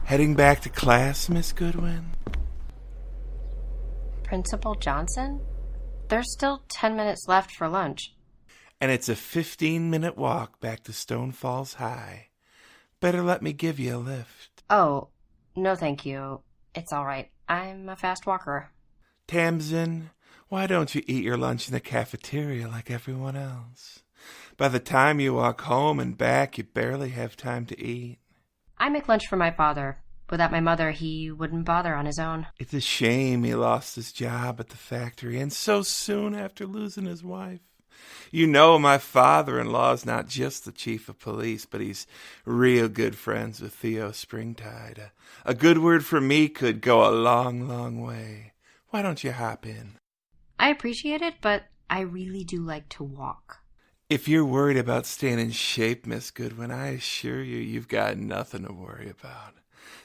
Heading back to class, Miss Goodwin? Principal Johnson? There's still 10 minutes left for lunch. And it's a 15-minute walk back to Stone Falls High. Better let me give you a lift. Oh, no thank you. It's all right. I'm a fast walker. Tamsin, why don't you eat your lunch in the cafeteria like everyone else? By the time you walk home and back, you barely have time to eat. I make lunch for my father. Without my mother, he wouldn't bother on his own. It's a shame he lost his job at the factory, and so soon after losing his wife. You know, my father-in-law's not just the chief of police, but he's real good friends with Theo Springtide. A good word from me could go a long, long way. Why don't you hop in? I appreciate it, but I really do like to walk. If you're worried about staying in shape, Miss Goodwin, I assure you, you've got nothing to worry about.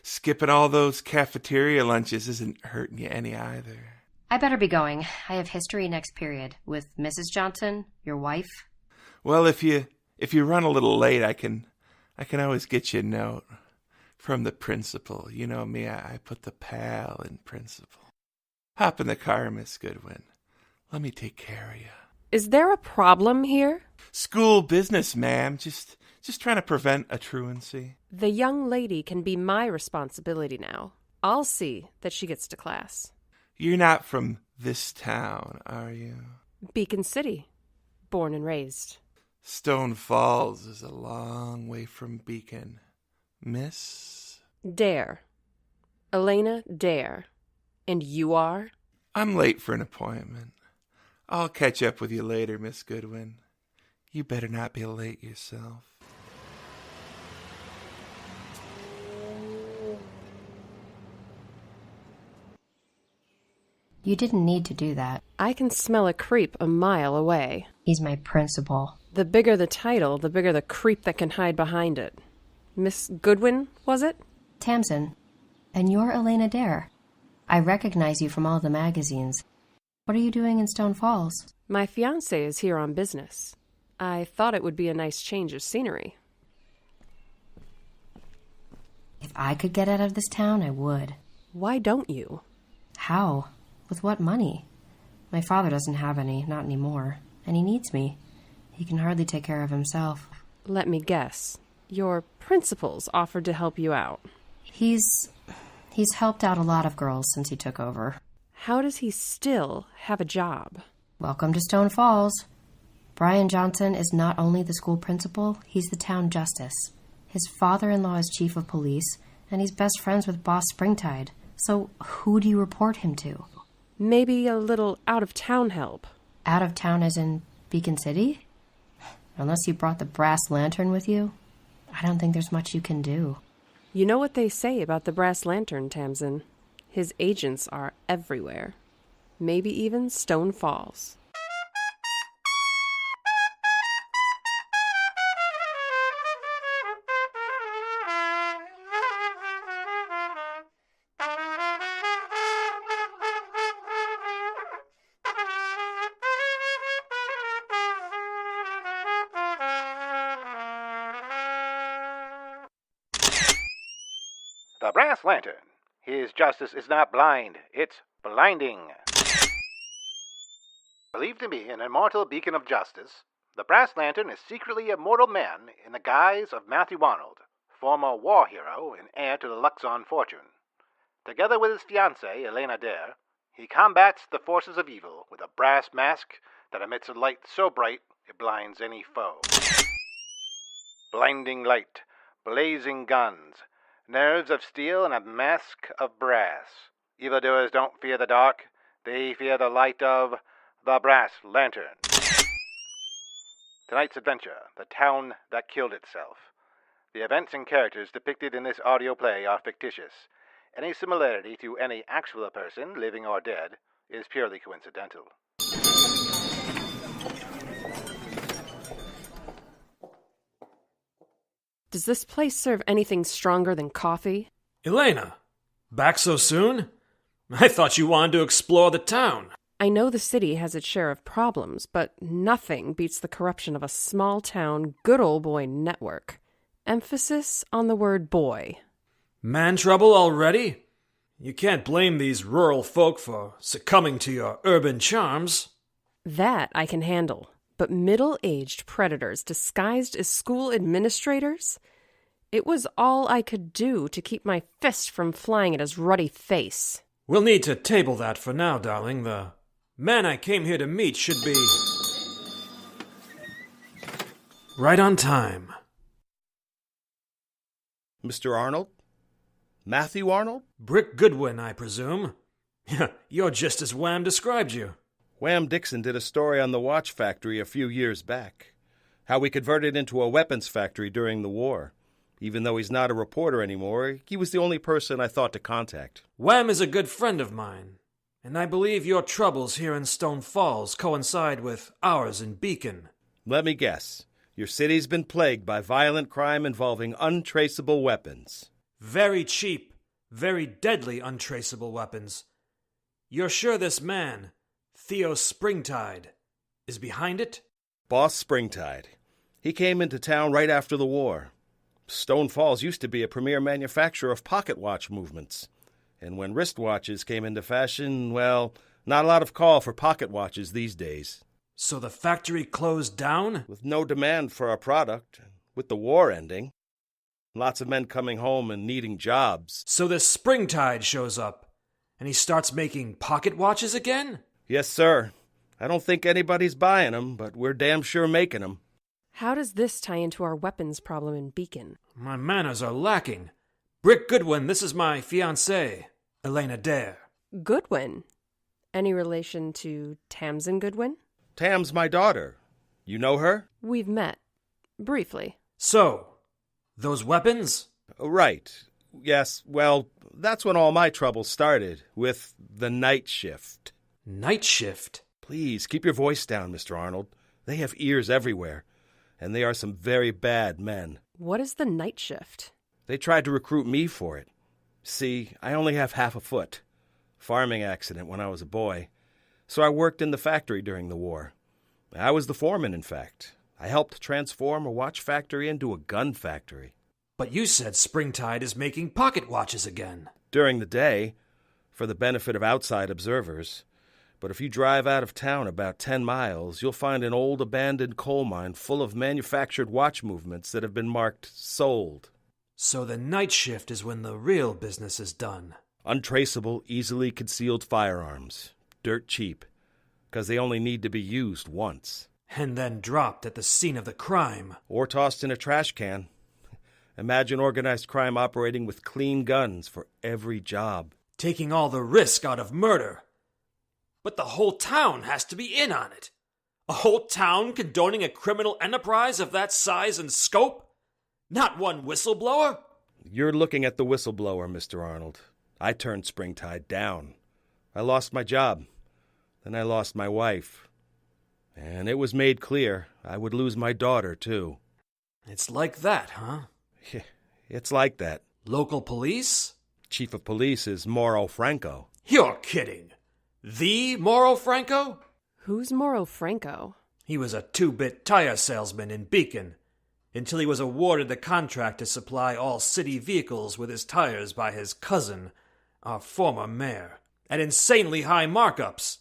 Skipping all those cafeteria lunches isn't hurting you any either. I better be going. I have history next period with Mrs. Johnson, your wife. Well, if you run a little late, I can always get you a note from the principal. You know me, I put the pal in principal. Hop in the car, Miss Goodwin. Let me take care of you. Is there a problem here? School business, ma'am. Just trying to prevent a truancy. The young lady can be my responsibility now. I'll see that she gets to class. You're not from this town, are you? Beacon City. Born and raised. Stone Falls is a long way from Beacon. Miss? Dare. Elaina Dare. And you are? I'm late for an appointment. I'll catch up with you later, Miss Goodwin. You better not be late yourself. You didn't need to do that. I can smell a creep a mile away. He's my principal. The bigger the title, the bigger the creep that can hide behind it. Miss Goodwin, was it? Tamsin. And you're Elaina Dare. I recognize you from all the magazines. What are you doing in Stone Falls? My fiancé is here on business. I thought it would be a nice change of scenery. If I could get out of this town, I would. Why don't you? How? With what money? My father doesn't have any, not anymore. And he needs me. He can hardly take care of himself. Let me guess. Your principal's offered to help you out. He's helped out a lot of girls since he took over. How does he still have a job? Welcome to Stone Falls. Brian Johnson is not only the school principal, he's the town justice. His father-in-law is chief of police, and he's best friends with Boss Springtide. So who do you report him to? Maybe a little out-of-town help. Out of town as in Beacon City? Unless you brought the brass lantern with you, I don't think there's much you can do. You know what they say about the brass lantern, Tamsin. His agents are everywhere. Maybe even Stone Falls. The brass lantern. His justice is not blind, it's blinding. Believed to be an immortal beacon of justice, the brass lantern is secretly a mortal man in the guise of Matthew Arnold, former war hero and heir to the Luxon fortune. Together with his fiancée, Elaina Dare, he combats the forces of evil with a brass mask that emits a light so bright it blinds any foe. Blinding light, blazing guns, nerves of steel and a mask of brass. Evildoers don't fear the dark, they fear the light of the brass lantern. Tonight's adventure, The Town That Killed Itself. The events and characters depicted in this audio play are fictitious. Any similarity to any actual person, living or dead, is purely coincidental. Does this place serve anything stronger than coffee? Elaina, back so soon? I thought you wanted to explore the town. I know the city has its share of problems, but nothing beats the corruption of a small-town, good old boy network. Emphasis on the word boy. Man trouble already? You can't blame these rural folk for succumbing to your urban charms. That I can handle. But middle-aged predators disguised as school administrators? It was all I could do to keep my fist from flying at his ruddy face. We'll need to table that for now, darling. The man I came here to meet should be right on time. Mr. Arnold? Matthew Arnold? Brick Goodwin, I presume. You're just as Wham described you. Wham Dixon did a story on the watch factory a few years back. How we converted it into a weapons factory during the war. Even though he's not a reporter anymore, he was the only person I thought to contact. Wham is a good friend of mine, and I believe your troubles here in Stone Falls coincide with ours in Beacon. Let me guess. Your city's been plagued by violent crime involving untraceable weapons. Very cheap, very deadly untraceable weapons. You're sure this man, Theo Springtide, is behind it? Boss Springtide. He came into town right after the war. Stone Falls used to be a premier manufacturer of pocket watch movements. And when wristwatches came into fashion, well, not a lot of call for pocket watches these days. So the factory closed down? With no demand for our product, with the war ending, lots of men coming home and needing jobs. So this Springtide shows up, and he starts making pocket watches again? Yes, sir. I don't think anybody's buying them, but we're damn sure making them. How does this tie into our weapons problem in Beacon? My manners are lacking. Brick Goodwin, this is my fiancée, Elaina Dare. Goodwin? Any relation to Tamsin Goodwin? Tam's my daughter. You know her? We've met. Briefly. So, those weapons? Right. Yes, well, that's when all my trouble started, with the night shift. Night shift? Please, keep your voice down, Mr. Arnold. They have ears everywhere, and they are some very bad men. What is the night shift? They tried to recruit me for it. See, I only have half a foot. Farming accident when I was a boy. So I worked in the factory during the war. I was the foreman, in fact. I helped transform a watch factory into a gun factory. But you said Springtide is making pocket watches again. During the day, for the benefit of outside observers. But if you drive out of town about 10 miles, you'll find an old abandoned coal mine full of manufactured watch movements that have been marked sold. So the night shift is when the real business is done. Untraceable, easily concealed firearms. Dirt cheap. Because they only need to be used once. And then dropped at the scene of the crime. Or tossed in a trash can. Imagine organized crime operating with clean guns for every job. Taking all the risk out of murder. But the whole town has to be in on it. A whole town condoning a criminal enterprise of that size and scope? Not one whistleblower? You're looking at the whistleblower, Mr. Arnold. I turned Springtide down. I lost my job. Then I lost my wife. And it was made clear I would lose my daughter, too. It's like that, huh? It's like that. Local police? Chief of Police is Mauro Franco. You're kidding. The Mauro Franco? Who's Mauro Franco? He was a two-bit tire salesman in Beacon, until he was awarded the contract to supply all city vehicles with his tires by his cousin, our former mayor, at insanely high markups.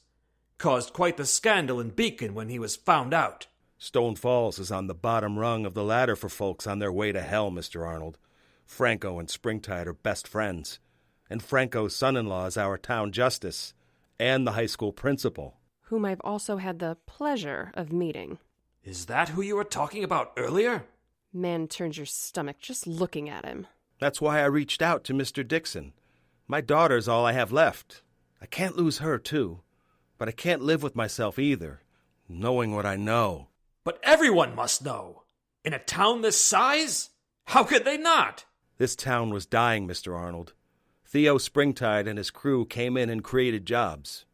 Caused quite the scandal in Beacon when he was found out. Stone Falls is on the bottom rung of the ladder for folks on their way to hell, Mr. Arnold. Franco and Springtide are best friends, and Franco's son-in-law is our town justice and the high school principal. Whom I've also had the pleasure of meeting. Is that who you were talking about earlier? Man turns your stomach just looking at him. That's why I reached out to Mr. Dixon. My daughter's all I have left. I can't lose her, too. But I can't live with myself either, knowing what I know. But everyone must know. In a town this size? How could they not? This town was dying, Mr. Arnold. Theo Springtide and his crew came in and created jobs.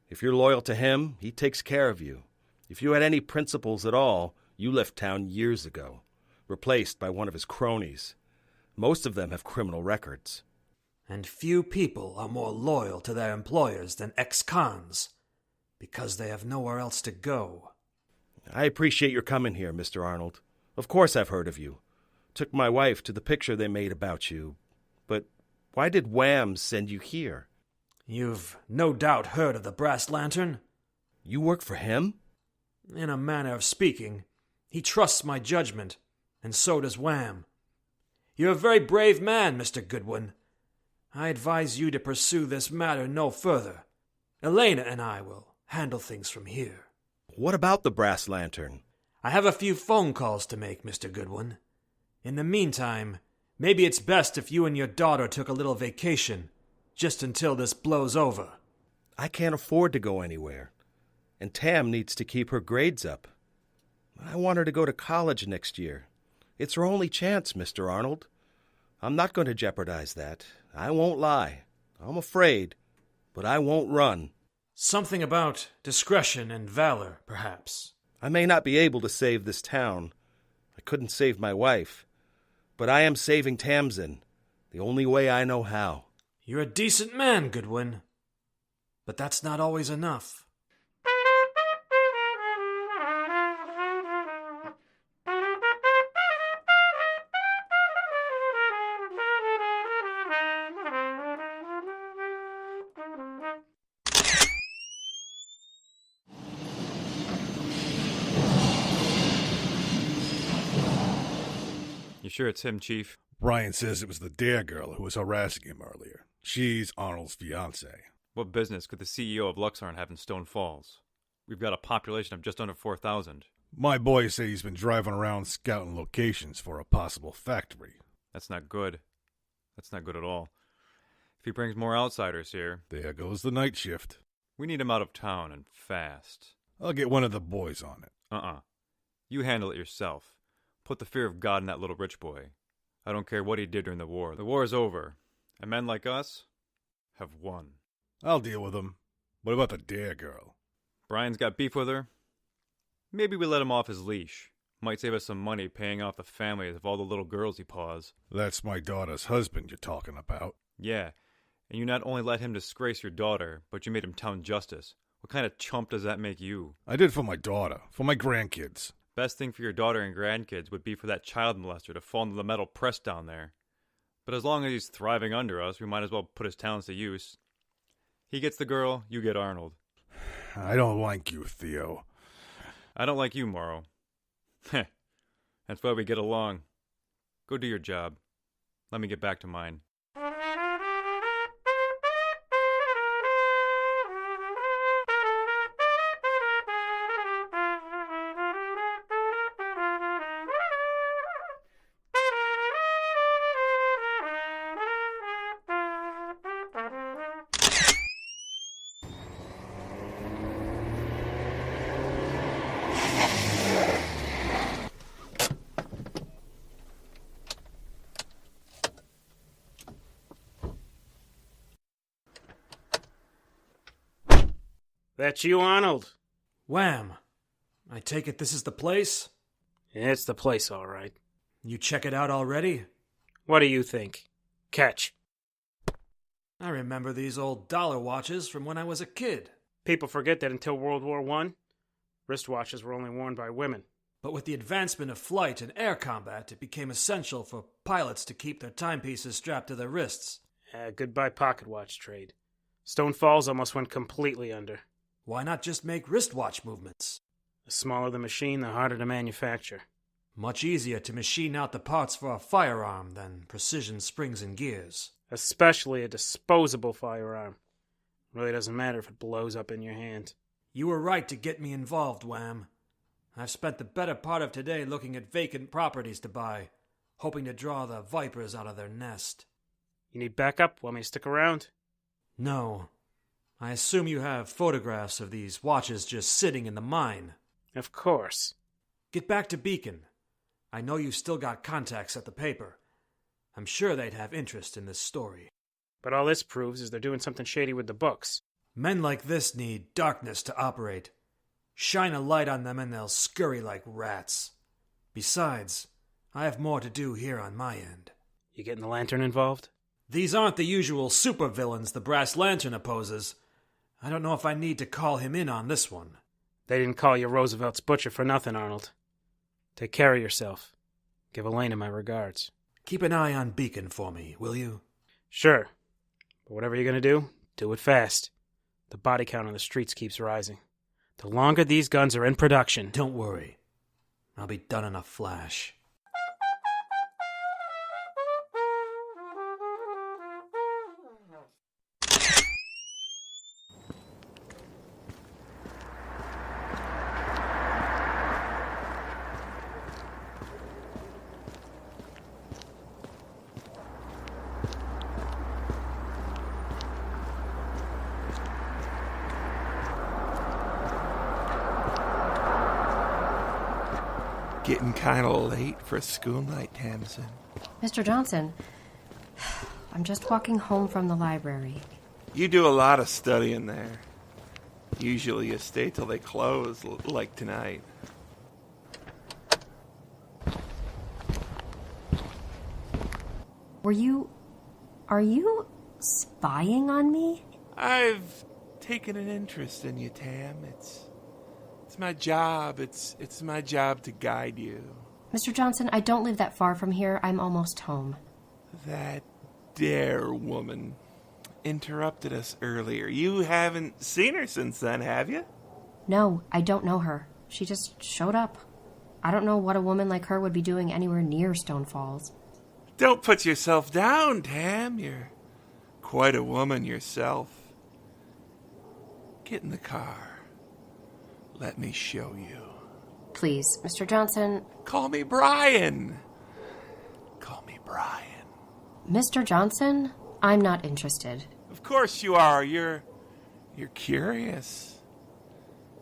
If you're loyal to him, he takes care of you. If you had any principles at all, you left town years ago, replaced by one of his cronies. Most of them have criminal records. And few people are more loyal to their employers than ex-cons, because they have nowhere else to go. I appreciate your coming here, Mr. Arnold. Of course I've heard of you. Took my wife to the picture they made about you. But why did Wham send you here? You've no doubt heard of the Brass Lantern? You work for him? In a manner of speaking, he trusts my judgment, and so does Wham. You're a very brave man, Mr. Goodwin. I advise you to pursue this matter no further. Elaina and I will handle things from here. What about the Brass Lantern? I have a few phone calls to make, Mr. Goodwin. In the meantime, maybe it's best if you and your daughter took a little vacation, just until this blows over. I can't afford to go anywhere, and Tam needs to keep her grades up. I want her to go to college next year. It's her only chance, Mr. Arnold. I'm not going to jeopardize that. I won't lie. I'm afraid, but I won't run. Something about discretion and valor, perhaps. I may not be able to save this town. I couldn't save my wife. But I am saving Tamsin, the only way I know how. You're a decent man, Goodwin. But that's not always enough. You sure it's him, Chief? Brian says it was the Dare girl who was harassing him earlier. She's Arnold's fiancée. What business could the CEO of Luxorn have in Stone Falls? We've got a population of just under 4,000. My boys say he's been driving around scouting locations for a possible factory. That's not good. That's not good at all. If he brings more outsiders here... There goes the night shift. We need him out of town and fast. I'll get one of the boys on it. You handle it yourself. Put the fear of God in that little rich boy. I don't care what he did during the war. The war is over, and men like us have won. I'll deal with him. What about the Dare girl? Brian's got beef with her. Maybe we let him off his leash. Might save us some money paying off the families of all the little girls he paws. That's my daughter's husband you're talking about. Yeah, and you not only let him disgrace your daughter, but you made him town justice. What kind of chump does that make you? I did for my daughter, for my grandkids. Best thing for your daughter and grandkids would be for that child molester to fall into the metal press down there. But as long as he's thriving under us, we might as well put his talents to use. He gets the girl, you get Arnold. I don't like you, Theo. I don't like you, Morrow. Heh. That's why we get along. Go do your job. Let me get back to mine. That's you, Arnold? Wham! I take it this is the place? It's the place, all right. You check it out already? What do you think? Catch. I remember these old dollar watches from when I was a kid. People forget that until World War I, wristwatches were only worn by women. But with the advancement of flight and air combat, it became essential for pilots to keep their timepieces strapped to their wrists. Goodbye pocket watch trade. Stone Falls almost went completely under. Why not just make wristwatch movements? The smaller the machine, the harder to manufacture. Much easier to machine out the parts for a firearm than precision springs and gears. Especially a disposable firearm. Really doesn't matter if it blows up in your hand. You were right to get me involved, Wham. I've spent the better part of today looking at vacant properties to buy, hoping to draw the vipers out of their nest. You need backup? Want me to stick around? No. I assume you have photographs of these watches just sitting in the mine. Of course. Get back to Beacon. I know you've still got contacts at the paper. I'm sure they'd have interest in this story. But all this proves is they're doing something shady with the books. Men like this need darkness to operate. Shine a light on them and they'll scurry like rats. Besides, I have more to do here on my end. You getting the Lantern involved? These aren't the usual supervillains the Brass Lantern opposes. I don't know if I need to call him in on this one. They didn't call you Roosevelt's butcher for nothing, Arnold. Take care of yourself. Give Elaina my regards. Keep an eye on Beacon for me, will you? Sure. But whatever you're gonna do it fast. The body count on the streets keeps rising. The longer these guns are in production... Don't worry. I'll be done in a flash. Getting kind of late for a school night, Tamsin. Mr. Johnson, I'm just walking home from the library. You do a lot of studying there. Usually you stay till they close, like tonight. Are you spying on me? I've taken an interest in you, Tam. It's my job. It's my job to guide you. Mr. Johnson, I don't live that far from here. I'm almost home. That dare woman interrupted us earlier. You haven't seen her since then, have you? No, I don't know her. She just showed up. I don't know what a woman like her would be doing anywhere near Stone Falls. Don't put yourself down, Tam. You're quite a woman yourself. Get in the car. Let me show you. Please, Mr. Johnson. Call me Brian. Call me Brian. Mr. Johnson? I'm not interested. Of course you are. You're curious.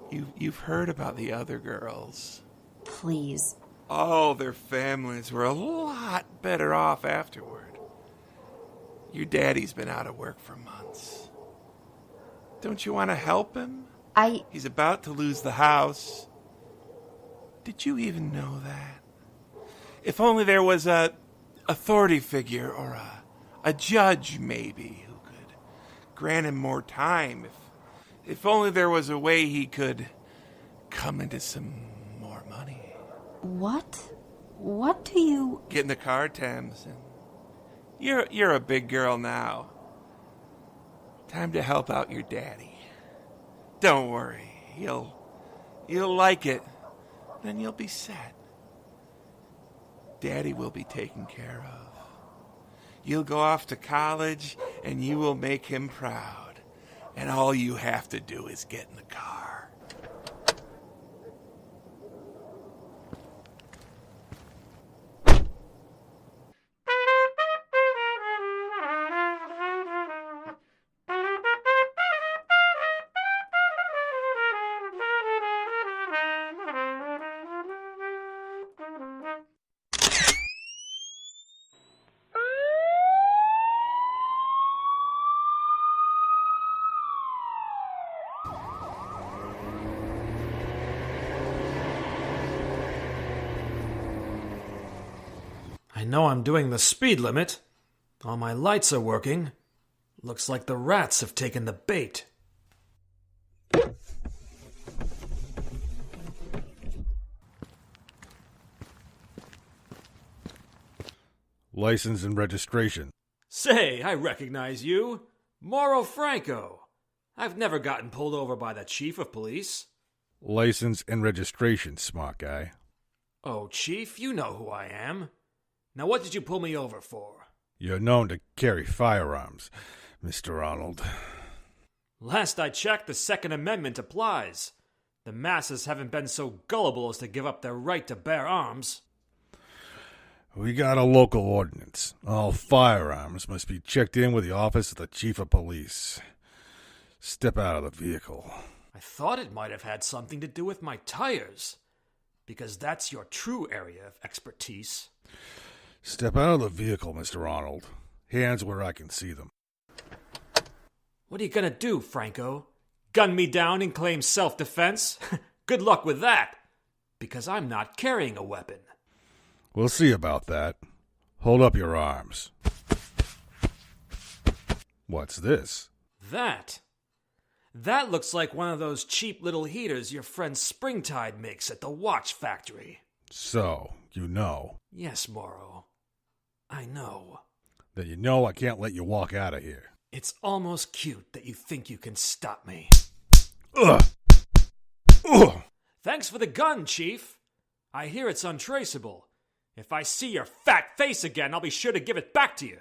You've heard about the other girls. Please. Oh, their families were a lot better off afterward. Your daddy's been out of work for months. Don't you want to help him? He's about to lose the house. Did you even know that? If only there was a authority figure or a judge, maybe, who could grant him more time. If only there was a way he could come into some more money. What? What do you... Get in the car, Tamsin. You're a big girl now. Time to help out your daddy. Don't worry. You'll like it. Then you'll be set. Daddy will be taken care of. You'll go off to college, and you will make him proud. And all you have to do is get in the car. I know I'm doing the speed limit. All my lights are working. Looks like the rats have taken the bait. License and registration. Say, I recognize you. Mauro Franco. I've never gotten pulled over by the chief of police. License and registration, smart guy. Oh, Chief, you know who I am. Now what did you pull me over for? You're known to carry firearms, Mr. Arnold. Last I checked, the Second Amendment applies. The masses haven't been so gullible as to give up their right to bear arms. We got a local ordinance. All firearms must be checked in with the office of the chief of police. Step out of the vehicle. I thought it might have had something to do with my tires, because that's your true area of expertise. Step out of the vehicle, Mr. Arnold. Hands where I can see them. What are you gonna do, Franco? Gun me down and claim self-defense? Good luck with that, because I'm not carrying a weapon. We'll see about that. Hold up your arms. What's this? That looks like one of those cheap little heaters your friend Springtide makes at the watch factory. So, you know. Yes, Morrow. I know. then you know I can't let you walk out of here. It's almost cute that you think you can stop me. Ugh! Ugh! Thanks for the gun, Chief. I hear it's untraceable. If I see your fat face again, I'll be sure to give it back to you.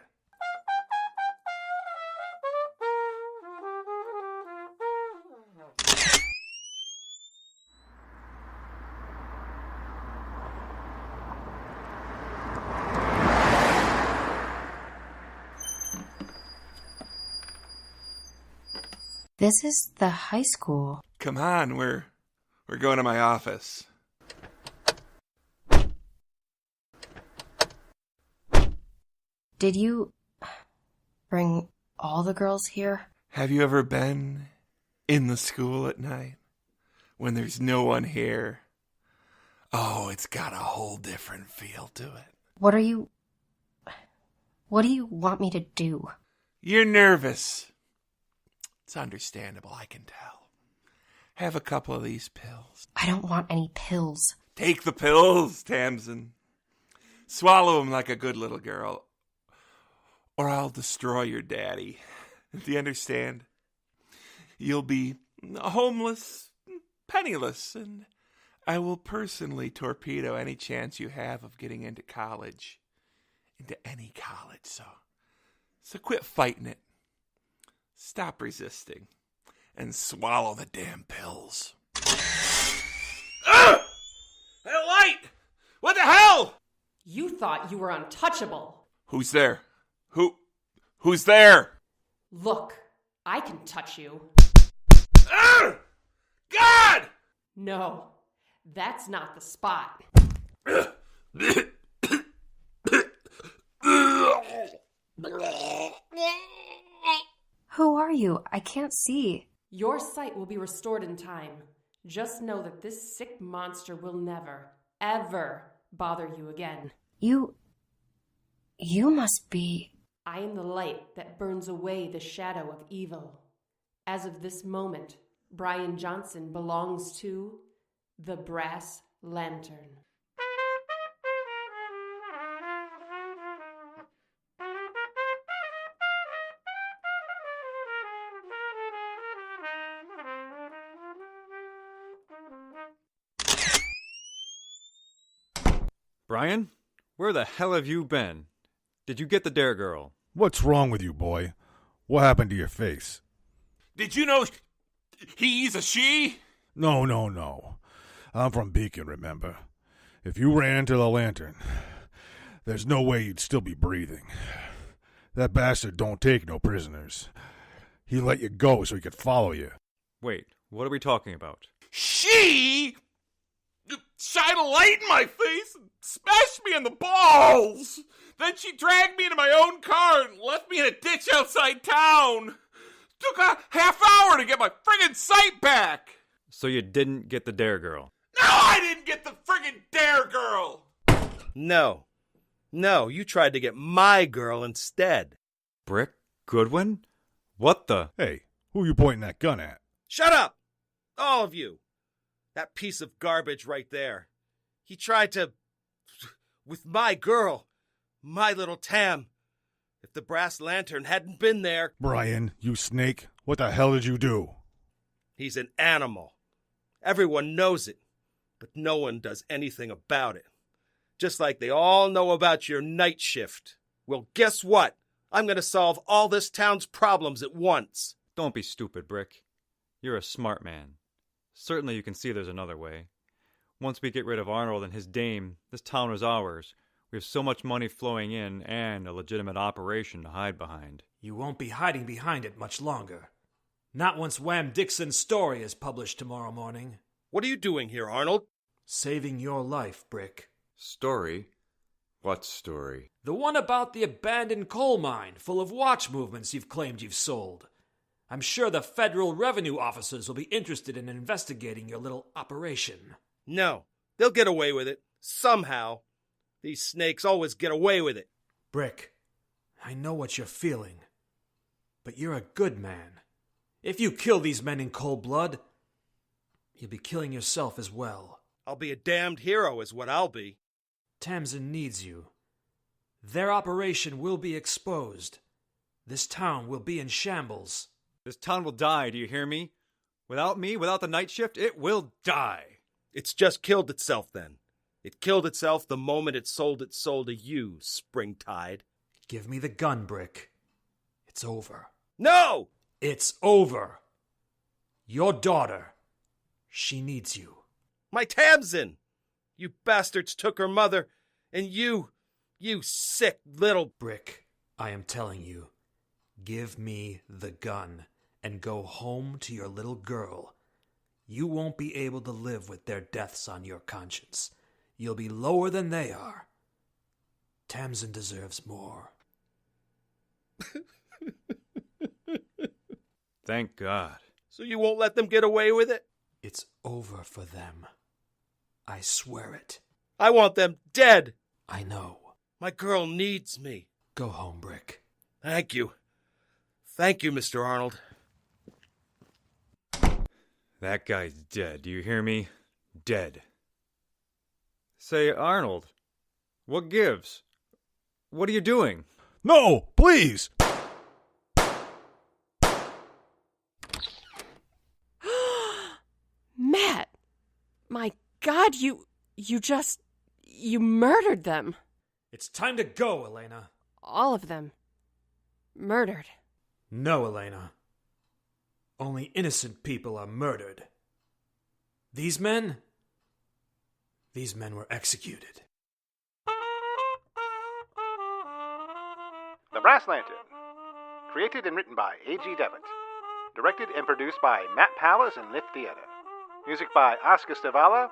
This is the high school. Come on, we're going to my office. Did you bring all the girls here? Have you ever been in the school at night when there's no one here? Oh, it's got a whole different feel to it. What do you want me to do? You're nervous. It's understandable, I can tell. Have a couple of these pills. I don't want any pills. Take the pills, Tamsin. Swallow them like a good little girl, or I'll destroy your daddy. Do you understand? You'll be homeless, penniless, and I will personally torpedo any chance you have of getting into college. Into any college, so quit fighting it. Stop resisting and swallow the damn pills. Ugh! That light! What the hell? You thought you were untouchable. Who's there? Who's there? Look, I can touch you. Ugh! God! No, that's not the spot. Who are you? I can't see. Your sight will be restored in time. Just know that this sick monster will never, ever bother you again. You must be... I am the light that burns away the shadow of evil. As of this moment, Brian Johnson belongs to the Brass Lantern. Brian, where the hell have you been? Did you get the Dare Girl? What's wrong with you, boy? What happened to your face? Did you know he's a she? No. I'm from Beacon, remember? If you ran to the lantern, there's no way you'd still be breathing. That bastard don't take no prisoners. He let you go so he could follow you. Wait, what are we talking about? She shine a light in my face and smashed me in the balls. Then she dragged me into my own car and left me in a ditch outside town. Took a half hour to get my friggin' sight back. So you didn't get the Dare Girl? No, I didn't get the friggin' Dare Girl. No, you tried to get my girl instead. Brick Goodwin? What the? Hey, who you pointing that gun at? Shut up! All of you! That piece of garbage right there. He tried to... with my girl. My little Tam. If the Brass Lantern hadn't been there... Brian, you snake, what the hell did you do? He's an animal. Everyone knows it, but no one does anything about it. Just like they all know about your night shift. Well, guess what? I'm going to solve all this town's problems at once. Don't be stupid, Brick. You're a smart man. Certainly you can see there's another way. Once we get rid of Arnold and his dame, this town is ours. We have so much money flowing in and a legitimate operation to hide behind. You won't be hiding behind it much longer. Not once Wham Dixon's story is published tomorrow morning. What are you doing here, Arnold? Saving your life, Brick. Story? What story? The one about the abandoned coal mine full of watch movements you've claimed you've sold. I'm sure the federal revenue officers will be interested in investigating your little operation. No, they'll get away with it. Somehow. These snakes always get away with it. Brick, I know what you're feeling. But you're a good man. If you kill these men in cold blood, you'll be killing yourself as well. I'll be a damned hero is what I'll be. Tamsin needs you. Their operation will be exposed. This town will be in shambles. This town will die, do you hear me? Without me, without the night shift, it will die. It's just killed itself then. It killed itself the moment it sold its soul to you, Springtide. Give me the gun, Brick. It's over. No! It's over. Your daughter, she needs you. My Tamsin! You bastards took her mother, and you sick little... Brick, I am telling you, give me the gun and go home to your little girl. You won't be able to live with their deaths on your conscience. You'll be lower than they are. Tamsin deserves more. Thank God. So you won't let them get away with it? It's over for them. I swear it. I want them dead. I know. My girl needs me. Go home, Brick. Thank you. Thank you, Mr. Arnold. That guy's dead, do you hear me? Dead. Say, Arnold, what gives? What are you doing? No, please! Matt! My God, you murdered them. It's time to go, Elaina. All of them. Murdered. No, Elaina. Only innocent people are murdered. These men were executed. The Brass Lantern. Created and written by A.G. Devitt. Directed and produced by Matt Powers and Lift Theater. Music by Oscar Stavala.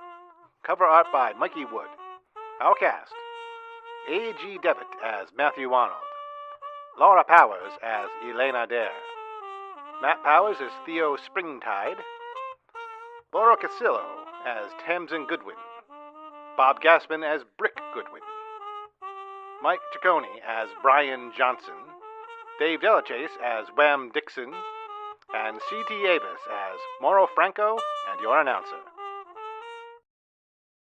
Cover art by Mikey Wood. Our cast. A.G. Devitt as Matthew Arnold. Laura Powers as Elaina Dare. Matt Powers as Theo Springtide. Laura Casillo as Tamsin Goodwin. Bob Gaspin as Brick Goodwin. Mike Ciccone as Brian Johnson. Dave Delachaise as Wham Dixon. And C.T. Avis as Mauro Franco and your announcer.